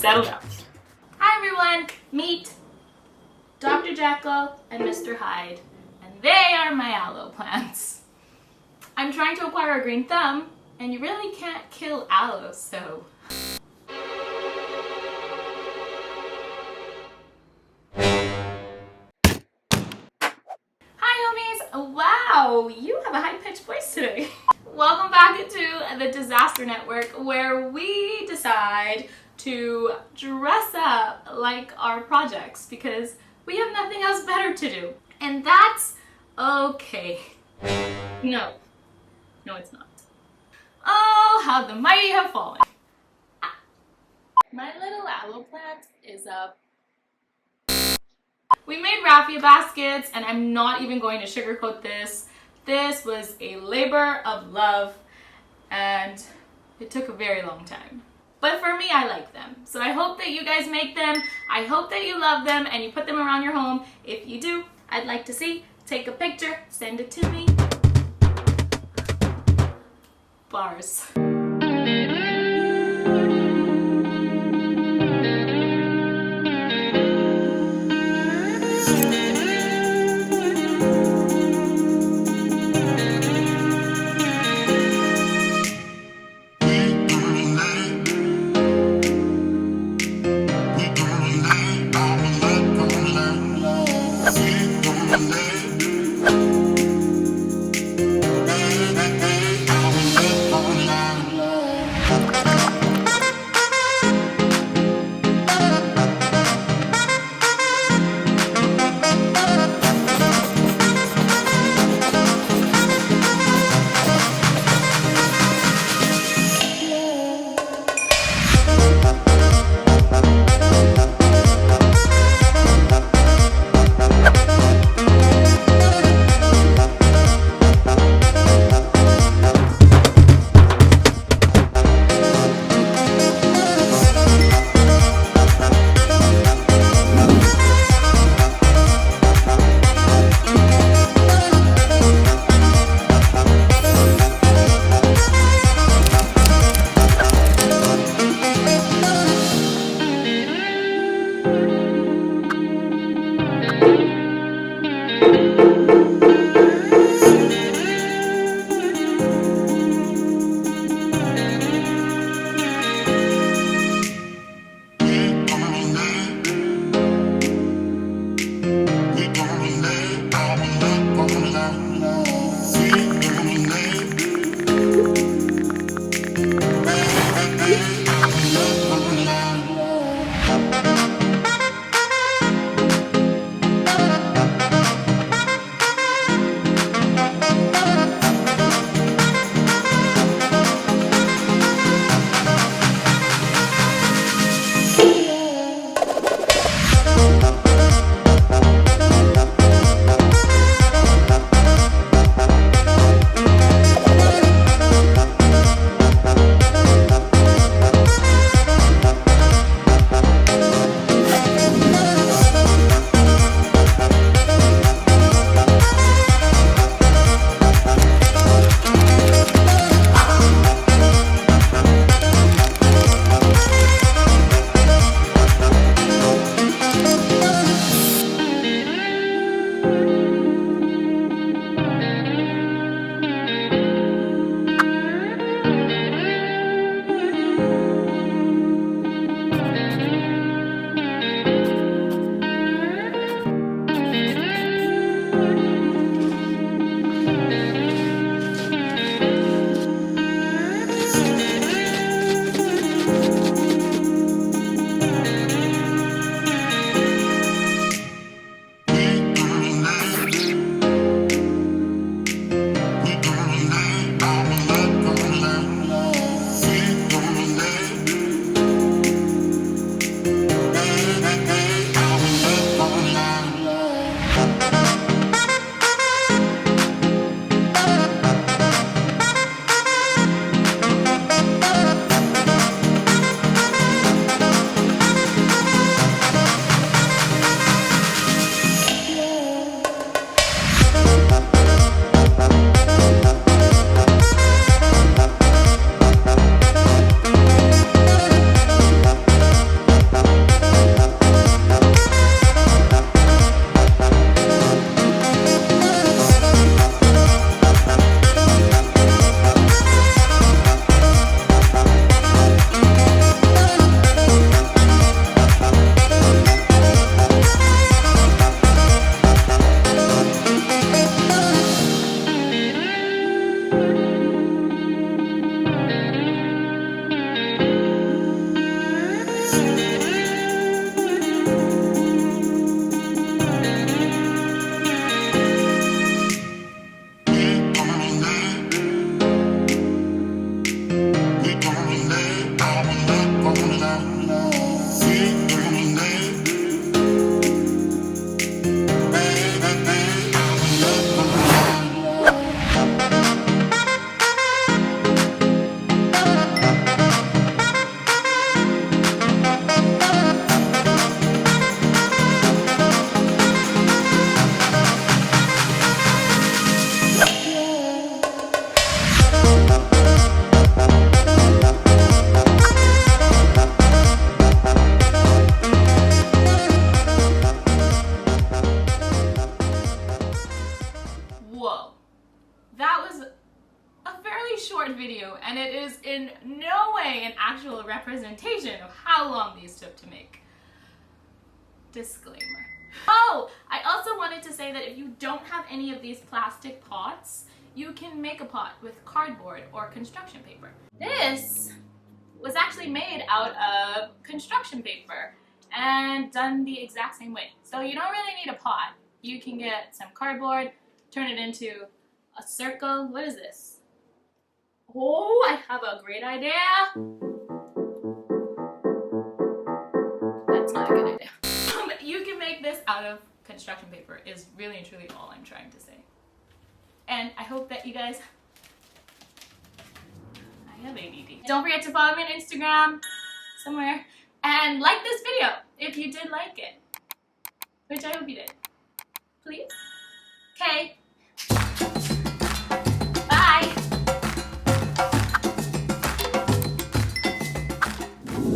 settle down. Hi everyone, meet Dr. Jekyll and Mr. Hyde, and they are my aloe plants. I'm trying to acquire a green thumb, and you really can't kill aloe, so... Wow, you have a high-pitched voice today. Welcome back to the Disaster Network, where we decide to dress up like our projects because we have nothing else better to do. And that's okay. No, it's not. Oh, how the mighty have fallen. My little aloe plant is up. We made raffia baskets, and I'm not even going to sugarcoat this. This was a labor of love, and it took a very long time. But for me, I like them. So I hope that you guys make them. I hope that you love them and you put them around your home. If you do, I'd like to see. Take a picture, send it to me. Bars. way an actual representation of how long these took to make. Disclaimer. Oh, I also wanted to say that if you don't have any of these plastic pots, you can make a pot with cardboard or construction paper. This was actually made out of construction paper and done the exact same way. So you don't really need a pot. You can get some cardboard, turn it into a circle. What is this? Oh, I have a great idea. That's not a good idea. You can make this out of construction paper is really and truly all I'm trying to say. And I hope that you guys, I have ADD. Don't forget to follow me on Instagram somewhere and like this video if you did like it, which I hope you did. Please? Okay.